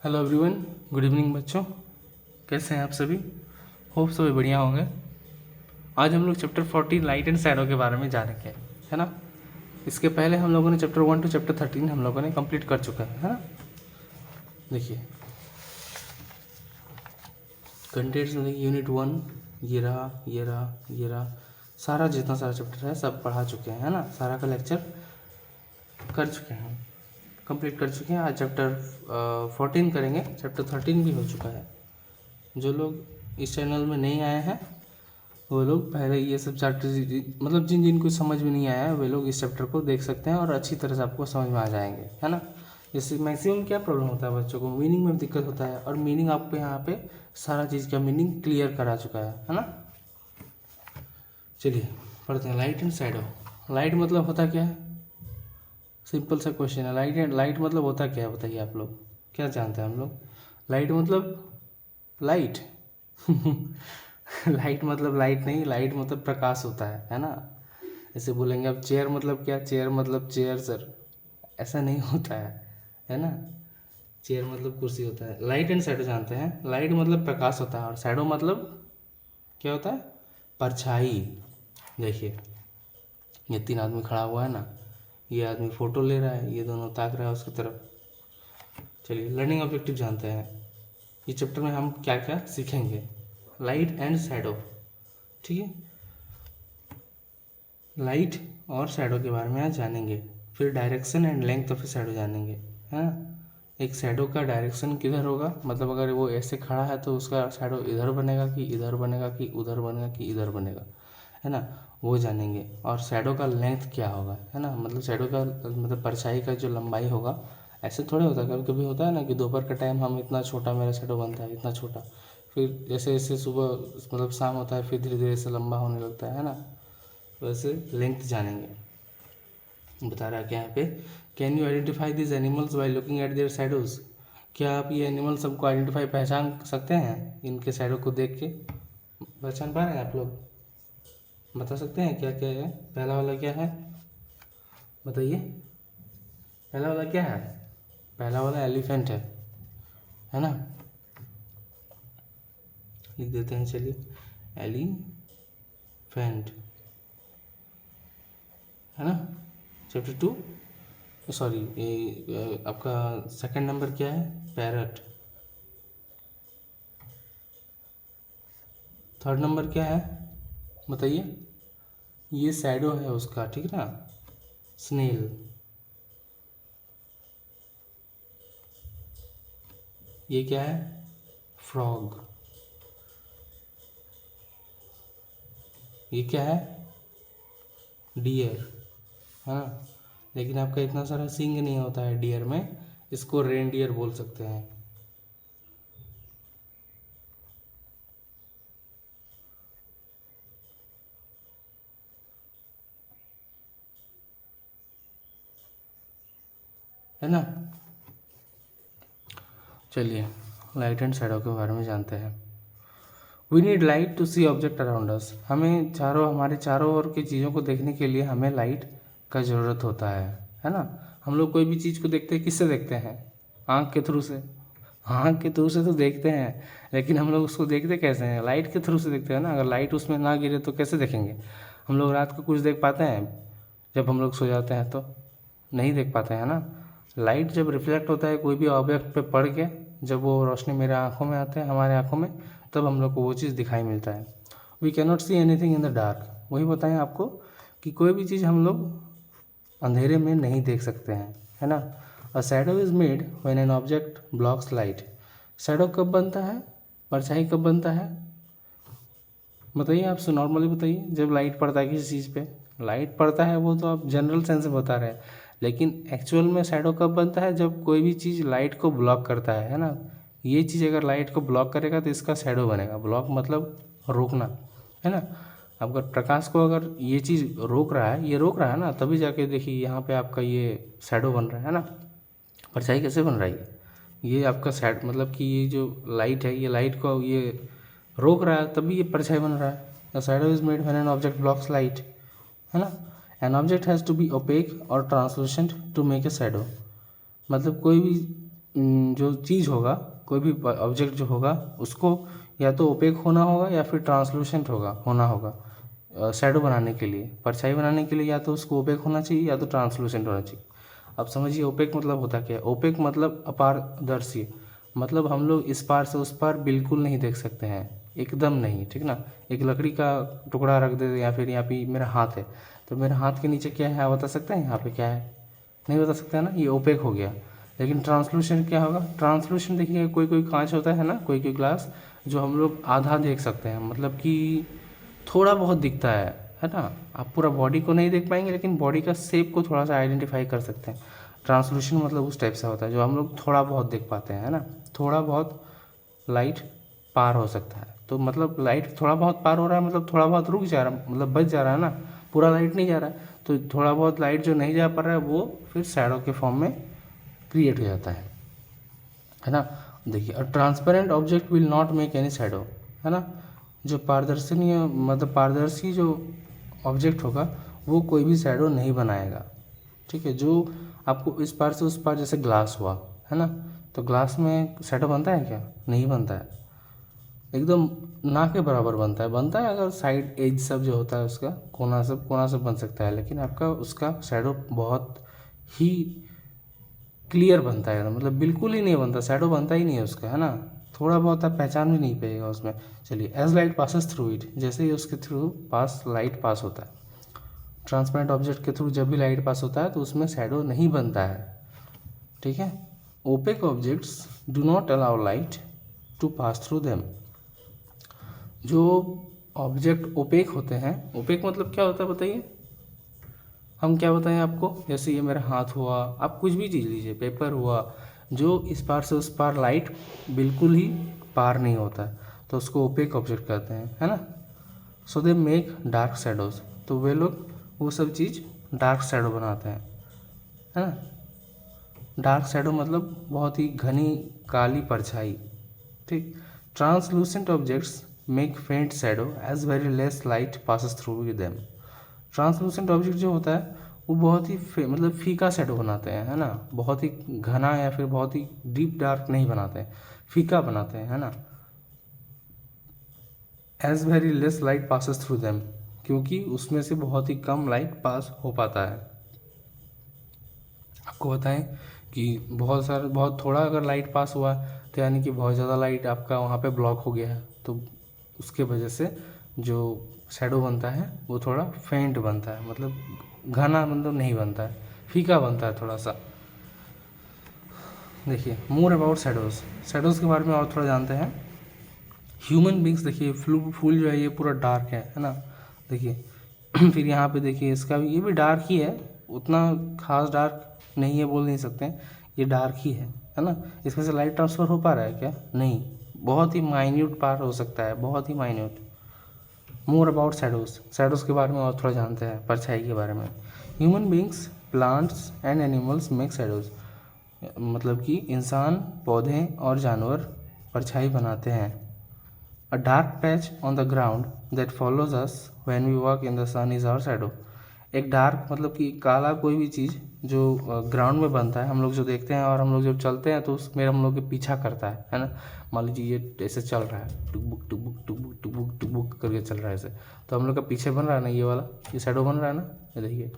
Hello everyone, good evening बच्चों। कैसे हैं आप सभी? होप सभी बढ़िया होंगे। आज हम लोग चैप्टर 14 लाइट एंड शैडो के बारे में जानेंगे, है ना। इसके पहले हम लोगों ने चैप्टर 1 टू चैप्टर 13 हम लोगों ने कंप्लीट कर चुका है ना। देखिए कंटेंट्स में यूनिट 1 ये रहा सारा जितना सारा चैप्टर है सब पढ़ा चुके हैं, है ना। सारा का लेक्चर कर चुके हैं, कंप्लीट कर चुके हैं। आज चैप्टर 14 करेंगे। चैप्टर 13 भी हो चुका है। जो लोग इस चैनल में नहीं आए हैं वो लोग पहले ये सब चैप्टर मतलब जिनको समझ में नहीं आया है वे लोग इस चैप्टर को देख सकते हैं और अच्छी तरह से आपको समझ में आ जाएंगे, है ना। जैसे मैक्सिमम क्या प्रॉब्लम होता है बच्चों को, मीनिंग में दिक्कत होता है, और मीनिंग आपको यहाँ पे सारा चीज़ का मीनिंग क्लियर करा चुका है ना। चलिए पढ़ते हैं। Light and shadow. लाइट मतलब होता क्या है? सिंपल सा क्वेश्चन है। लाइट मतलब होता क्या है बताइए आप लोग, क्या जानते हैं हम लोग? लाइट मतलब लाइट लाइट मतलब लाइट नहीं, लाइट मतलब प्रकाश होता है ना। ऐसे बोलेंगे अब चेयर मतलब क्या? चेयर मतलब चेयर सर, ऐसा नहीं होता है ना। चेयर मतलब कुर्सी होता है। लाइट एंड शैडो जानते हैं। लाइट मतलब प्रकाश होता है और शैडो मतलब क्या होता है? परछाई। देखिए ये 3 आदमी खड़ा हुआ है ना, ये आदमी फ़ोटो ले रहा है, ये दोनों ताक रहा है उसकी तरफ। चलिए लर्निंग ऑब्जेक्टिव जानते हैं। इस चैप्टर में हम क्या क्या सीखेंगे? लाइट एंड शैडो, ठीक है। लाइट और शैडो के बारे में आज जानेंगे। फिर direction and length of A shadow जानेंगे, है ना। एक शैडो का डायरेक्शन किधर होगा, मतलब अगर वो ऐसे खड़ा है तो उसका शैडो इधर बनेगा कि इधर बनेगा कि उधर बनेगा कि इधर बनेगा, है ना, वो जानेंगे। और शैडो का लेंथ क्या होगा, है ना, मतलब शैडो का मतलब परछाई का जो लंबाई होगा। ऐसे थोड़े होता है, कभी कभी होता है ना कि दोपहर का टाइम हम इतना छोटा, मेरा शैडो बनता है इतना छोटा, फिर जैसे जैसे सुबह मतलब शाम होता है फिर धीरे धीरे से लंबा होने लगता है ना। वैसे लेंथ जानेंगे। बता रहा है क्या यहाँ पे, can you identify this animals by looking at there shadows. क्या आप ये एनिमल सबको आइडेंटिफाई पहचान सकते हैं इनके शैडो को देख के? पहचान पा रहे हैं आप लोग? बता सकते हैं क्या क्या है? पहला वाला क्या है बताइए? पहला वाला क्या है? पहला वाला एलिफेंट है ना। लिख देते हैं, चलिए एलिफेंट, है ना। चैप्टर 2 सॉरी आपका सेकंड नंबर क्या है? पैरट। थर्ड नंबर क्या है बताइए? ये शैडो है उसका, ठीक है ना, स्नेल। ये क्या है? फ्रॉग। ये क्या है? डियर, है ना। लेकिन आपका इतना सारा सींग नहीं होता है डियर में, इसको रेनडियर बोल सकते हैं। है ना। चलिए लाइट एंड शैडो के बारे में जानते हैं। We need light to see object around us. हमारे चारों ओर की चीज़ों को देखने के लिए हमें लाइट का ज़रूरत होता है ना। हम लोग कोई भी चीज़ को देखते हैं, किससे देखते हैं? आँख के थ्रू से। आँख के थ्रू से तो देखते हैं, लेकिन हम लोग उसको देखते कैसे हैं? लाइट के थ्रू से देखते हैं ना। अगर लाइट उसमें ना गिरे तो कैसे देखेंगे? हम लोग रात को कुछ देख पाते हैं? जब हम लोग सो जाते हैं तो नहीं देख पाते हैं ना। लाइट जब रिफ्लेक्ट होता है कोई भी ऑब्जेक्ट पे पड़ के, जब वो रोशनी मेरे आँखों में आते हैं, हमारे आँखों में, तब हम लोग को वो चीज़ दिखाई मिलता है। We can not see anything in the dark. वही बताएं आपको कि कोई भी चीज़ हम लोग अंधेरे में नहीं देख सकते हैं, है ना। अ shadow is made when an object blocks light. Shadow कब बनता है? परछाई कब बनता है बताइए? आपसे नॉर्मली बताइए। जब लाइट पड़ता है किसी चीज़ पे, लाइट पड़ता है वो तो आप जनरल सेंस में बता रहे हैं, लेकिन एक्चुअल में शैडो कब बनता है? जब कोई भी चीज़ लाइट को ब्लॉक करता है ना। ये चीज़ अगर लाइट को ब्लॉक करेगा तो इसका शैडो बनेगा। ब्लॉक मतलब रोकना, है ना। अगर प्रकाश को अगर ये चीज़ रोक रहा है, ये रोक रहा है ना, तभी जाके देखिए यहाँ पे आपका ये शैडो बन रहा है ना। परछाई कैसे बन रहा है? ये आपका शैड मतलब कि ये जो लाइट है, ये लाइट को ये रोक रहा है, तभी ये परछाई बन रहा है। The shadow is made when an object blocks light, है ना। An object has to be opaque और translucent to make a shadow. मतलब कोई भी जो चीज़ होगा, कोई भी ऑब्जेक्ट जो होगा उसको या तो ओपेक होना होगा या फिर ट्रांसलूसेंट होना होगा शैडो बनाने के लिए, परछाई बनाने के लिए या तो उसको ओपेक होना चाहिए या तो ट्रांसलूसेंट होना चाहिए। अब समझिए ओपेक मतलब होता क्या है। ओपेक मतलब अपारदर्शी, मतलब हम लोग इस पार से उस पार बिल्कुल नहीं देख सकते हैं, एकदम नहीं, ठीक ना। एक लकड़ी का टुकड़ा रख दे या फिर यहाँ पे मेरा हाथ है, तो मेरे हाथ के नीचे क्या है आप बता सकते हैं यहाँ पे क्या है? नहीं बता सकते हैं ना, ये ओपेक हो गया। लेकिन ट्रांसलूसेंट क्या होगा? ट्रांसलूसेंट देखिए कोई कोई कांच होता है ना, कोई कोई ग्लास जो हम लोग आधा देख सकते हैं, मतलब कि थोड़ा बहुत दिखता है ना। आप पूरा बॉडी को नहीं देख पाएंगे लेकिन बॉडी का शेप को थोड़ा सा आइडेंटिफाई कर सकते हैं। ट्रांसलूसेंट मतलब उस टाइप से होता है जो हम लोग थोड़ा बहुत देख पाते हैं, है ना। थोड़ा बहुत लाइट पार हो सकता है, तो मतलब लाइट थोड़ा बहुत पार हो रहा है मतलब थोड़ा बहुत रुक जा रहा है, मतलब बच जा रहा है ना, पूरा लाइट नहीं जा रहा है। तो थोड़ा बहुत लाइट जो नहीं जा पा रहा है वो फिर शैडो के फॉर्म में क्रिएट हो जाता है ना। देखिए, a transparent object will not make any shadow, है ना। जो पारदर्शनीय मतलब पारदर्शी जो ऑब्जेक्ट होगा वो कोई भी शैडो नहीं बनाएगा, ठीक है। जो आपको इस पार से उस पार, जैसे ग्लास हुआ, है ना, तो ग्लास में शैडो बनता है क्या? नहीं बनता है, एकदम ना के बराबर बनता है अगर साइड एज सब जो होता है उसका कोना सब बन सकता है, लेकिन आपका उसका शैडो बहुत ही क्लियर बनता है, मतलब बिल्कुल ही नहीं बनता, शैडो बनता ही नहीं है उसका, है ना। थोड़ा बहुत आप पहचान भी नहीं पाएगा उसमें। चलिए, as light passes through it, जैसे ही उसके थ्रू लाइट पास होता है, ट्रांसपेरेंट ऑब्जेक्ट के थ्रू जब भी लाइट पास होता है तो उसमें शैडो नहीं बनता है, ठीक है। Opaque objects do not allow light to pass through them. जो ऑब्जेक्ट ओपेक होते हैं, ओपेक मतलब क्या होता है बताइए? हम क्या बताएं आपको? जैसे ये मेरा हाथ हुआ, आप कुछ भी चीज़ लीजिए, पेपर हुआ, जो इस पार से उस पार लाइट बिल्कुल ही पार नहीं होता है तो उसको ओपेक ऑब्जेक्ट कहते हैं, है ना। सो दे मेक डार्क शैडोज, तो वे लोग वो सब चीज़ डार्क शैडो बनाते हैं, है ना। डार्क शैडो मतलब बहुत ही घनी काली परछाई, ठीक। Translucent objects make faint shadow as very less light passes through them. Translucent object जो होता है वो बहुत ही मतलब फीका शैडो बनाते हैं, है ना। बहुत ही घना या फिर बहुत ही डीप डार्क नहीं बनाते हैं, फीका बनाते हैं, है ना। As very less light passes through them, क्योंकि उसमें से बहुत ही कम लाइट पास हो पाता है। आपको बताएं कि बहुत थोड़ा अगर लाइट पास हुआ तो यानी कि बहुत ज़्यादा लाइट आपका वहाँ पे ब्लॉक हो गया है, तो उसके वजह से जो शैडो बनता है वो थोड़ा फेंट बनता है, मतलब घना मतलब नहीं बनता है, फीका बनता है थोड़ा सा। देखिए, मोर अबाउट शैडोज़, शैडोज़ के बारे में और थोड़ा जानते हैं। ह्यूमन बींग्स, देखिए फूल जो है ये पूरा डार्क है ना। देखिए फिर यहाँ पे देखिए इसका भी, ये भी डार्क ही है, उतना खास डार्क नहीं है बोल नहीं सकते हैं, ये डार्क ही है ना। इसमें से लाइट ट्रांसफ़र हो पा रहा है क्या? नहीं, बहुत ही माइन्यूट पार्ट हो सकता है, बहुत ही minute. More about shadows, shadows के बारे में और थोड़ा जानते हैं, परछाई के बारे में। Human beings, plants and animals make shadows, मतलब कि इंसान, पौधे और जानवर परछाई बनाते हैं। A dark patch on the ground that follows us when we walk in the sun is our shadow. एक डार्क मतलब कि काला कोई भी चीज़ जो ग्राउंड में बनता है, हम लोग जो देखते हैं और हम लोग जब चलते हैं तो उसमें हम लोग के पीछा करता है ना। मान लीजिए ये ऐसे चल रहा है, टुक बुक टुक बुक करके चल रहा है ऐसे, तो हम लोग का पीछे बन रहा है ना, ये वाला ये शैडो बन रहा है ना, ये देखिए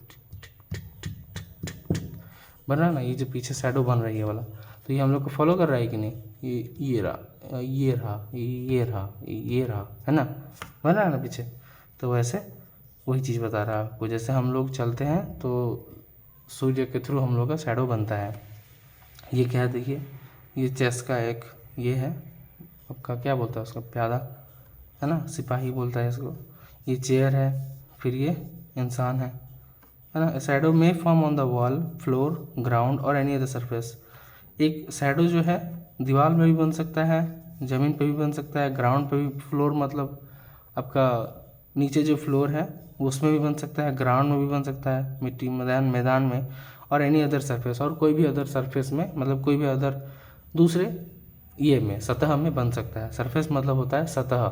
बन रहा है ना, ये जो पीछे शैडो बन रही है वाला, तो ये हम लोग को फॉलो कर रहा है कि नहीं? ये रहा, ये रहा, ये रहा, ये रहा, है ना, बन रहा है ना पीछे। तो वैसे वही चीज़ बता रहा है आपको, जैसे हम लोग चलते हैं तो सूर्य के थ्रू हम लोग का शैडो बनता है। ये क्या है देखिए, ये चेस का एक ये है, आपका क्या बोलता है उसका, प्यादा, है ना, सिपाही बोलता है इसको। ये चेयर है, फिर ये इंसान है ना। शैडो में form on the wall, floor, ground और एनी अदर सरफेस। एक शैडो जो है दीवार में भी बन सकता है, ज़मीन पे भी बन सकता है, ग्राउंड पे भी, फ्लोर मतलब आपका नीचे जो फ्लोर है उसमें भी बन सकता है, ग्राउंड में भी बन सकता है, मिट्टी मैदान में, और एनी अदर सरफेस, और कोई भी अदर सरफेस में, मतलब कोई भी अदर दूसरे ये में, सतह में बन सकता है। सरफेस मतलब होता है सतह,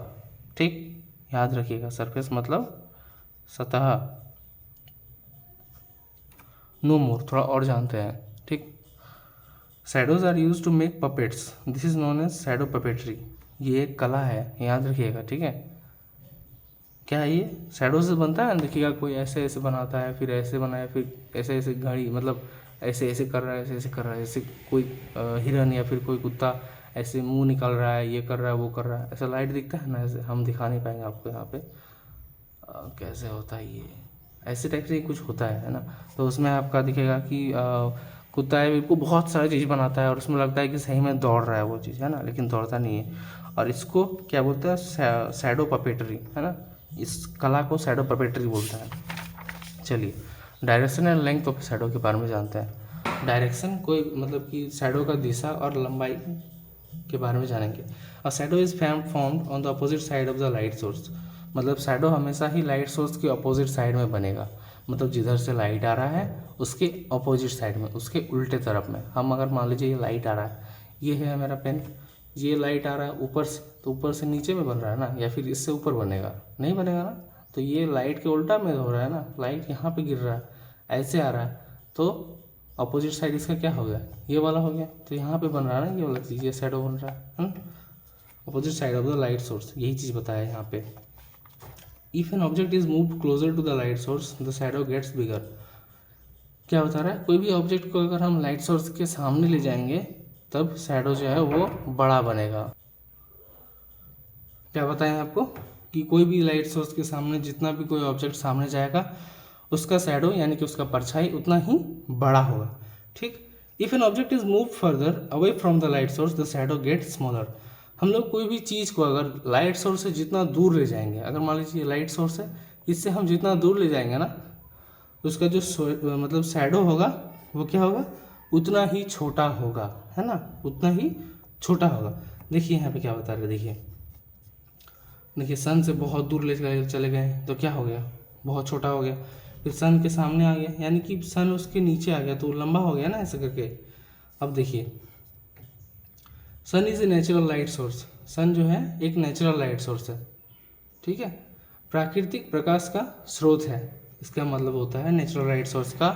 ठीक, याद रखिएगा, सरफेस मतलब सतह। नो मोर, थोड़ा और जानते हैं, ठीक। Shadows are use to make puppets, this is known as shadow puppetry. ये एक कला है, याद रखिएगा, ठीक है। क्या है ये? शैडो से बनता है, देखिएगा कोई ऐसे ऐसे बनाता है, फिर ऐसे बनाया, फिर ऐसे ऐसे घड़ी, मतलब ऐसे ऐसे कर रहा है, ऐसे ऐसे कर रहा है, जैसे कोई हिरन या फिर कोई कुत्ता ऐसे मुंह निकाल रहा है, ये कर रहा है, वो कर रहा है, ऐसा लाइट दिखता है ना, ऐसे हम दिखा नहीं पाएंगे आपको यहाँ पे कैसे होता है ये, ऐसे टाइप से कुछ होता है ना। तो उसमें आपका दिखेगा कि कुत्ता है, वो बहुत सारी चीज़ बनाता है और उसमें लगता है कि सही में दौड़ रहा है वो चीज़, है ना, लेकिन दौड़ता नहीं है। और इसको क्या बोलते हैं? शैडो पपेटरी, है ना। इस कला को शैडो पपेटरी बोलते हैं। चलिए, direction and length of shadow के बारे में जानते हैं। डायरेक्शन कोई मतलब कि शैडो का दिशा और लंबाई के बारे में जानेंगे। अ shadow is formed on the opposite side of the light source, मतलब शैडो हमेशा ही लाइट सोर्स के अपोजिट साइड में बनेगा, मतलब जिधर से लाइट आ रहा है उसके अपोजिट साइड में, उसके उल्टे तरफ में। हम अगर मान लीजिए ये लाइट आ रहा है, ये है मेरा पेन, ये लाइट आ रहा है ऊपर से, तो ऊपर से नीचे में बन रहा है ना, या फिर इससे ऊपर बनेगा? नहीं बनेगा ना। तो ये लाइट के उल्टा में हो रहा है ना, लाइट यहाँ पे गिर रहा है, ऐसे आ रहा है, तो अपोजिट साइड इसका क्या हो गया? ये वाला हो गया। तो यहाँ पे बन रहा है ना ये वाला चीज़, ये शैडो बन रहा है opposite side of the light source, यही चीज़ बताया है यहाँ पे। If an object is move closer to the light source the shadow gets bigger. क्या बता रहा है? कोई भी ऑब्जेक्ट को अगर हम लाइट सोर्स के सामने ले जाएंगे तब शैडो जो है वो बड़ा बनेगा। क्या बताएं आपको कि कोई भी लाइट सोर्स के सामने जितना भी कोई ऑब्जेक्ट सामने जाएगा उसका शैडो यानी कि उसका परछाई उतना ही बड़ा होगा, ठीक। If an object is move further away from the light source the shadow get smaller. हम लोग कोई भी चीज़ को अगर लाइट सोर्स से जितना दूर ले जाएंगे, अगर मान लीजिए लाइट सोर्स है, इससे हम जितना दूर ले जाएंगे ना, उसका जो मतलब शैडो होगा वो क्या होगा? उतना ही छोटा होगा, है ना, उतना ही छोटा होगा। देखिए यहाँ पे क्या बता रहे, देखिए सन से बहुत दूर ले चले गए तो क्या हो गया? बहुत छोटा हो गया। फिर सन के सामने आ गया, यानी कि सन उसके नीचे आ गया तो लंबा हो गया ना, ऐसे करके। अब देखिए, sun is a natural light source, sun जो है एक नेचुरल लाइट सोर्स है, ठीक है, प्राकृतिक प्रकाश का स्रोत है। इसका मतलब होता है नेचुरल लाइट सोर्स का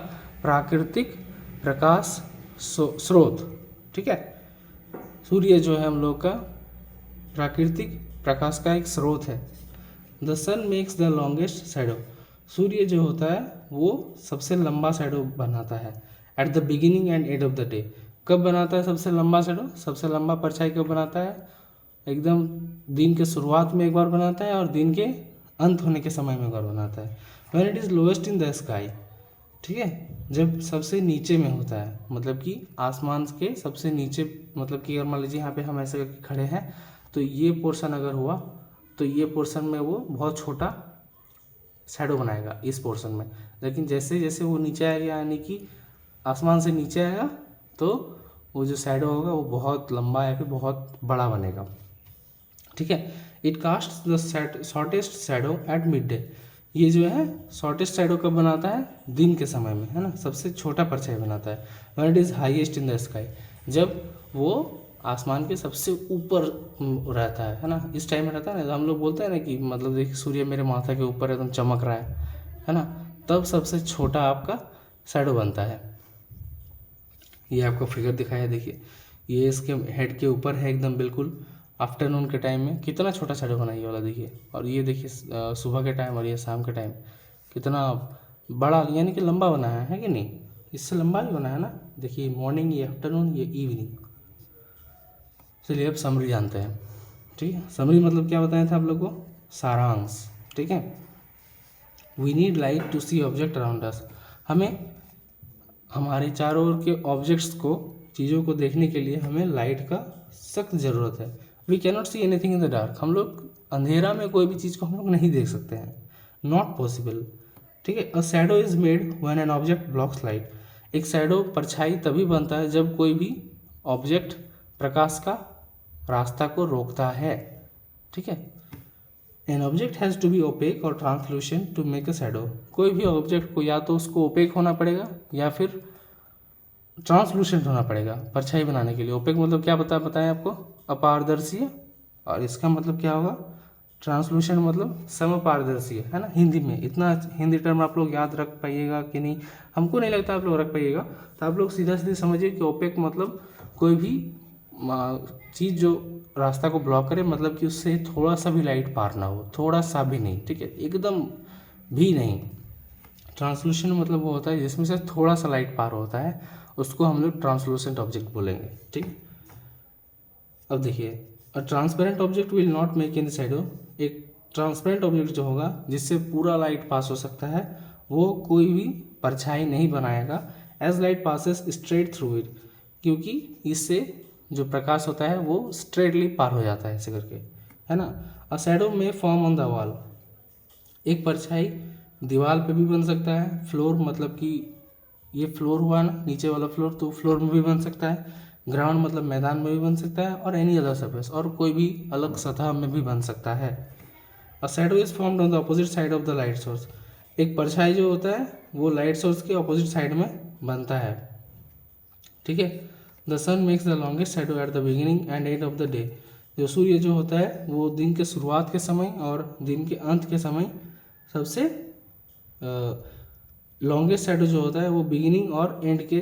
प्राकृतिक प्रकाश स्रोत, ठीक है। सूर्य जो है हम लोग का प्राकृतिक प्रकाश का एक स्रोत है। The sun makes the longest shadow, सूर्य जो होता है वो सबसे लंबा शैडो बनाता है। At the beginning and end of the day, कब बनाता है सबसे लंबा शैडो? सबसे लंबा परछाई कब बनाता है? एकदम दिन के शुरुआत में एक बार बनाता है और दिन के अंत होने के समय में एक बार बनाता है। When it is lowest in the sky, ठीक है, जब सबसे नीचे में होता है, मतलब कि आसमान के सबसे नीचे, मतलब कि अगर मान लीजिए यहाँ पे हम ऐसे करके खड़े हैं तो ये पोर्शन अगर हुआ तो ये पोर्शन में वो बहुत छोटा शैडो बनाएगा इस पोर्शन में, लेकिन जैसे जैसे वो नीचे आएगा यानी कि आसमान से नीचे आएगा तो वो जो शैडो होगा वो बहुत लंबा या फिर बहुत बड़ा बनेगा, ठीक है। It cast the shortest shadow at mid day, ये जो है शॉर्टेस्ट शैडो कब बनाता है? दिन के समय में, है ना, सबसे छोटा परछाई बनाता है। When it is highest in the sky, जब वो आसमान के सबसे ऊपर रहता है ना, इस टाइम में रहता है ना, हम लोग बोलते हैं ना कि मतलब देखिए सूर्य मेरे माथा के ऊपर एकदम चमक रहा है ना, तब सबसे छोटा आपका शैडो बनता है। ये आपको फिगर दिखाया, देखिए ये इसके हेड के ऊपर है एकदम बिल्कुल। आफ्टरनून के टाइम में कितना छोटा शैडो बना ये वाला, देखिए। और ये देखिए सुबह के टाइम और ये शाम के टाइम कितना बड़ा यानी कि लंबा बना है कि नहीं? इससे लंबा ही बना है ना, देखिए मॉर्निंग, ये आफ्टरनून, ये इवनिंग। चलिए अब समरी जानते हैं, ठीक है। समरी मतलब क्या बताया था आप लोग को? सारांश, ठीक है। We need light to see object around us, हमें हमारे चारों ओर के ऑब्जेक्ट्स को, चीज़ों को देखने के लिए हमें लाइट का सख्त ज़रूरत है। We cannot see anything in the dark, हम लोग अंधेरा में कोई भी चीज़ को हम लोग नहीं देख सकते हैं, नॉट पॉसिबल, ठीक है। A shadow is made when an object blocks light, एक शैडो परछाई तभी बनता है जब कोई भी ऑब्जेक्ट प्रकाश का रास्ता को रोकता है, ठीक है। An object has to be opaque और translucent to make a shadow, कोई भी ऑब्जेक्ट को या तो उसको ओपेक होना पड़ेगा या फिर ट्रांसलूसेंट होना पड़ेगा परछाई बनाने के लिए। ओपेक मतलब क्या बताएं आपको? अपारदर्शी, और इसका मतलब क्या होगा? ट्रांसलूसेंट मतलब समपारदर्शी, है ना। हिंदी में इतना हिंदी टर्म आप लोग याद रख पाइएगा कि नहीं, हमको नहीं लगता आप लोग रख पाइएगा। तो आप लोग सीधा सीधा समझिए कि ओपेक मतलब कोई भी चीज़ जो रास्ता को ब्लॉक करे, मतलब कि उससे थोड़ा सा भी लाइट पार ना हो, थोड़ा सा भी नहीं, ठीक है, एकदम भी नहीं। ट्रांसलूशन मतलब वो होता है जिसमें से थोड़ा सा लाइट पार होता है, उसको हम लोग ट्रांसलूसेंट ऑब्जेक्ट बोलेंगे, ठीक। अब देखिए, a transparent object will not make in Shadow. एक ट्रांसपेरेंट ऑब्जेक्ट जो होगा जिससे पूरा लाइट पास हो सकता है, वो कोई भी परछाई नहीं बनाएगा, as light passes straight through it, क्योंकि इससे जो प्रकाश होता है वो स्ट्रेटली पार हो जाता है ऐसे करके, है ना। अ शैडो में फॉर्म ऑन द वॉल। एक परछाई दीवार पे भी बन सकता है, फ्लोर मतलब कि ये फ्लोर हुआ ना, नीचे वाला फ्लोर, तो फ्लोर में भी बन सकता है, ग्राउंड मतलब मैदान में भी बन सकता है, और एनी अदर सरफेस, और कोई भी अलग सतह में भी बन सकता है। A shadow is formed on the opposite side of the light source. एक परछाई जो होता है वो लाइट सोर्स के अपोजिट साइड में बनता है, ठीक है। The sun makes the longest shadow at the beginning and end of the day. जो सूर्य जो होता है वो दिन के शुरुआत के समय और दिन के अंत के समय सबसे लॉन्गेस्ट शैडो जो होता है वो बिगिनिंग और एंड के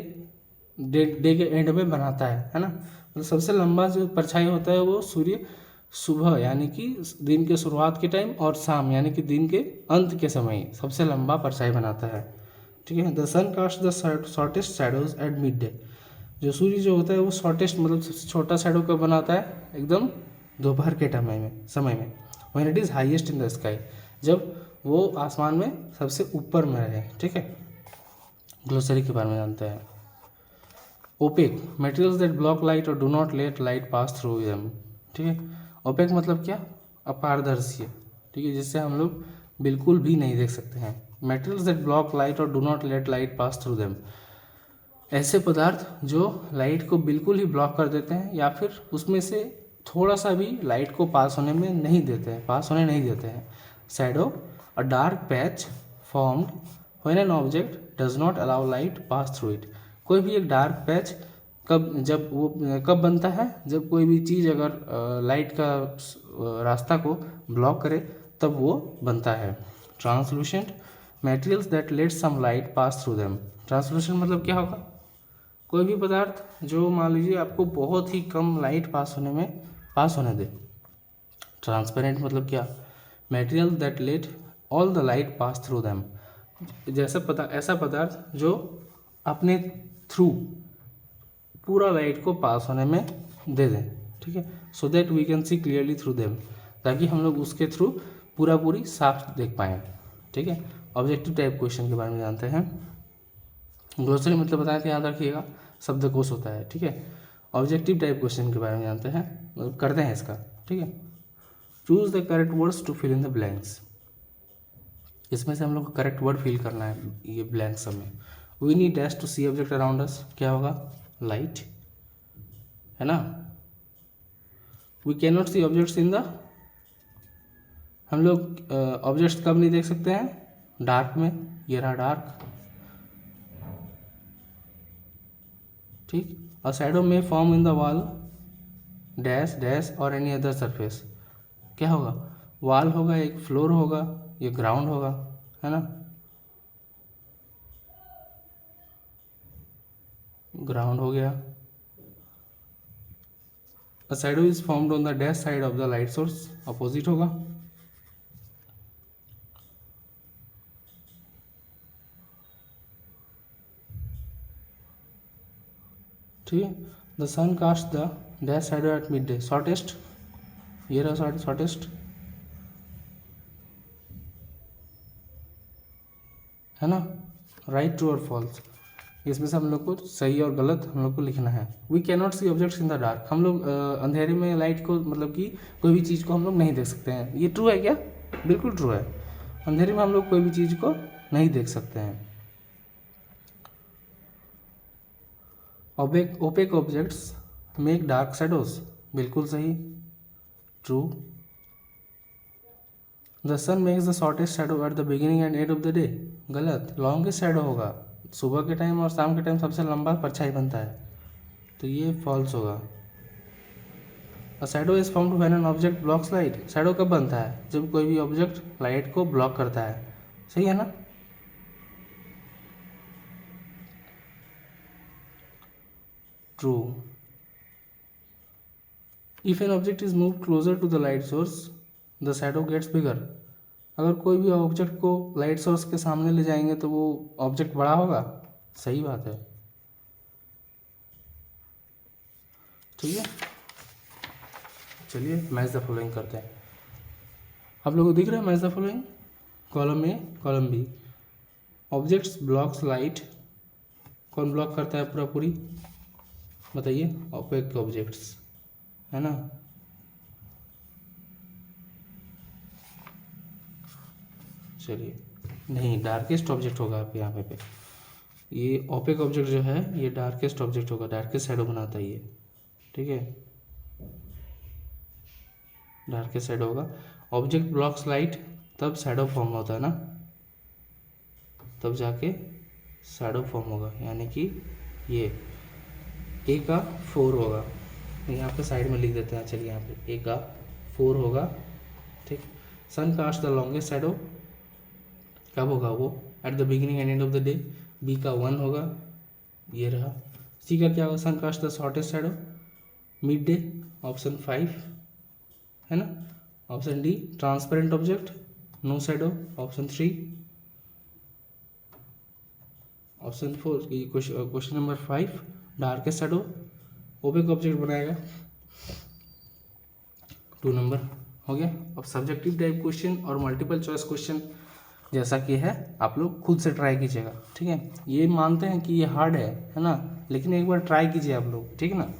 डे के एंड में बनाता है ना। मतलब सबसे लंबा जो परछाई होता है वो सूर्य सुबह यानी कि दिन के शुरुआत के टाइम और शाम यानी कि दिन के अंत के समय सबसे लंबा परछाई बनाता है, ठीक है। The sun cast the shortest shadows at mid day. जो सूर्य जो होता है वो शॉर्टेस्ट मतलब सबसे छोटा शैडो कब बनाता है, एकदम दोपहर के समय में when it is highest in the sky, जब वो आसमान में सबसे ऊपर में रहे, ठीक है। ग्लोसरी के बारे में जानते हैं। Opaque materials that block light और do not let light pass through them, ठीक है। ओपेक मतलब क्या, अपारदर्शी, ठीक है, जिससे हम लोग बिल्कुल भी नहीं देख सकते हैं। मटेरियल्स दैट ब्लॉक लाइट और do not let light pass through them, ऐसे पदार्थ जो लाइट को बिल्कुल ही ब्लॉक कर देते हैं या फिर उसमें से थोड़ा सा भी लाइट को पास होने नहीं देते हैं। Shadow a dark patch formed when an object does not allow light pass through it. कोई भी एक डार्क पैच कब बनता है, जब कोई भी चीज़ अगर लाइट का रास्ता को ब्लॉक करे तब वो बनता है। Translucent materials that let some light pass through them. Translucent मतलब क्या होगा, कोई भी पदार्थ जो मान लीजिए आपको बहुत ही कम लाइट पास होने दे। ट्रांसपेरेंट मतलब क्या, material that let all the light pass through them, ऐसा पदार्थ जो अपने थ्रू पूरा लाइट को पास होने में दे दें, ठीक है। So that we can see clearly through them, ताकि हम लोग उसके थ्रू पूरी साफ देख पाएँ, ठीक है। ऑब्जेक्टिव टाइप क्वेश्चन के बारे में जानते हैं। ग्लोसरी मतलब बताया था, याद रखिएगा, शब्दकोश होता है, ठीक है। ऑब्जेक्टिव टाइप क्वेश्चन के बारे में जानते हैं, मतलब करते हैं इसका, ठीक है। Choose the correct words to fill in the blanks. इसमें से हम लोग को करेक्ट वर्ड फिल करना है ये ब्लैंक्स में। We need dash to see object around us, क्या होगा, लाइट, है ना। We can not see objects in the, हम लोग ऑब्जेक्ट्स कब नहीं देख सकते हैं, डार्क में, ये रहा डार्क, ठीक। अ शैडो में form in the wall dash dash और एनी अदर सरफेस, क्या होगा, वॉल होगा, एक फ्लोर होगा, ये ग्राउंड होगा, है ना, ग्राउंड हो गया। A shadow is formed on the dash side of the light source, opposite होगा। ठीक है। The sun cast the dash shadow at mid day, shortest, ये रहा शॉर्टेस्ट, है ना। राइट, ट्रू और फॉल्स, इसमें से हम लोग को सही और गलत हम लोग को लिखना है। We can not see objects in the dark, हम लोग अंधेरे में लाइट को मतलब कि कोई भी चीज़ को हम लोग नहीं देख सकते हैं, ये ट्रू है क्या, बिल्कुल ट्रू है। अंधेरे में हम लोग कोई भी चीज़ को नहीं देख सकते हैं। Opaque objects make dark shadows, बिल्कुल सही, true. The sun makes the shortest shadow at the beginning and end of the day, गलत, लॉन्गेस्ट शैडो होगा, सुबह के टाइम और शाम के टाइम सबसे लंबा परछाई बनता है, तो ये फॉल्स होगा। अ shadow is formed when an object blocks light, shadow कब बनता है, जब कोई भी ऑब्जेक्ट लाइट को ब्लॉक करता है, सही है ना। True. If an object is move closer to the light source the shadow gets bigger. अगर कोई भी ऑब्जेक्ट को लाइट सोर्स के सामने ले जाएंगे तो वो ऑब्जेक्ट बड़ा होगा। सही बात है, ठीक है। चलिए मैच द फॉलोइंग करते हैं। आप लोगों को दिख रहा है match the following, column A column B. Objects blocks light, कौन ब्लॉक करता है पूरा पूरी, बताइए, ओपेक ऑब्जेक्ट्स, है ना। चलिए, नहीं, डार्केस्ट ऑब्जेक्ट होगा आपके यहाँ पे ये ओपेक ऑब्जेक्ट जो है ये डार्केस्ट ऑब्जेक्ट होगा, डार्केस्ट शैडो बनाता है ये, ठीक है, डार्केस्ट शैडो होगा। ऑब्जेक्ट ब्लॉक्स लाइट, तब शैडो फॉर्म होता है ना, तब जाके शैडो फॉर्म होगा, यानी कि ये ए का 4 होगा, यहाँ पे साइड में लिख देते हैं। चलिए यहाँ पे ए का 4 होगा, ठीक। Sun cast the longest shadow कब होगा, वो at the beginning and end of the day. B का 1 होगा, ये रहा। सी का क्या होगा, sun cast the shortest shadow mid day, option 5 है ना। Option D transparent object no shadow, option 3। Option 4 question number 5 darkest shadow opaque object बनाएगा, 2 नंबर हो गया। अब सब्जेक्टिव टाइप क्वेश्चन और मल्टीपल चॉइस क्वेश्चन जैसा कि है आप लोग खुद से ट्राई कीजिएगा, ठीक है। ये मानते हैं कि ये हार्ड है ना, लेकिन एक बार ट्राई कीजिए आप लोग, ठीक है ना।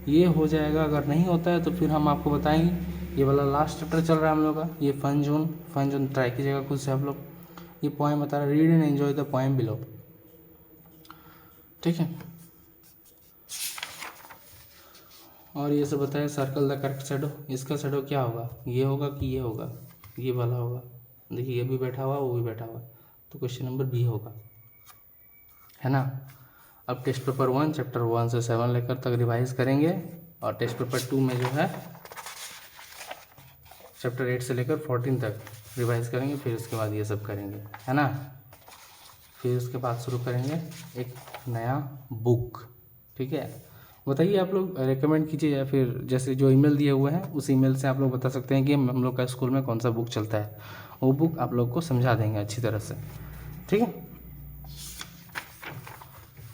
ये हो जाएगा, अगर नहीं होता है तो फिर हम आपको बताएंगे। ये वाला लास्ट चैप्टर चल रहा है हम लोग का, ये फन जोन ट्राई कीजिएगा खुद से आप लोग। ये पोएम बता रहा है, read and enjoy the poem below, ठीक है। और ये सब बताया सर्कल द करेक्ट शैडो, इसका शैडो क्या होगा, ये होगा कि ये होगा, ये वाला होगा। देखिए ये भी बैठा हुआ, वो भी बैठा हुआ, तो क्वेश्चन नंबर बी होगा, है ना। अब टेस्ट पेपर 1 चैप्टर 1 से 7 लेकर तक रिवाइज करेंगे, और टेस्ट पेपर 2 में जो है चैप्टर 8 से लेकर 14 तक रिवाइज करेंगे। फिर उसके बाद ये सब करेंगे, है ना। फिर उसके बाद शुरू करेंगे एक नया बुक, ठीक है। बताइए आप लोग रेकमेंड कीजिए, या फिर जैसे जो ईमेल दिए हुए हैं उस ईमेल से आप लोग बता सकते हैं कि हम लोग का स्कूल में कौन सा बुक चलता है, वो बुक आप लोग को समझा देंगे अच्छी तरह से, ठीक है।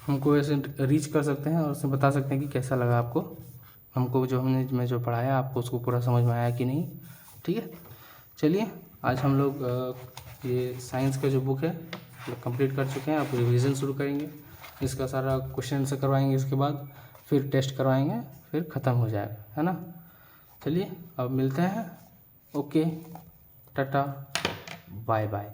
हमको ऐसे रीच कर सकते हैं और उससे बता सकते हैं कि कैसा लगा आपको, हमको जो मैं जो पढ़ाया आपको उसको पूरा समझ में आया कि नहीं, ठीक है। चलिए आज हम लोग ये साइंस का जो बुक है कंप्लीट कर चुके हैं। आप रिवीजन शुरू करेंगे, इसका सारा क्वेश्चन से करवाएंगे, इसके बाद फिर टेस्ट करवाएंगे, फिर ख़त्म हो जाएगा, है ना। चलिए अब मिलते हैं, ओके, टाटा, बाय बाय।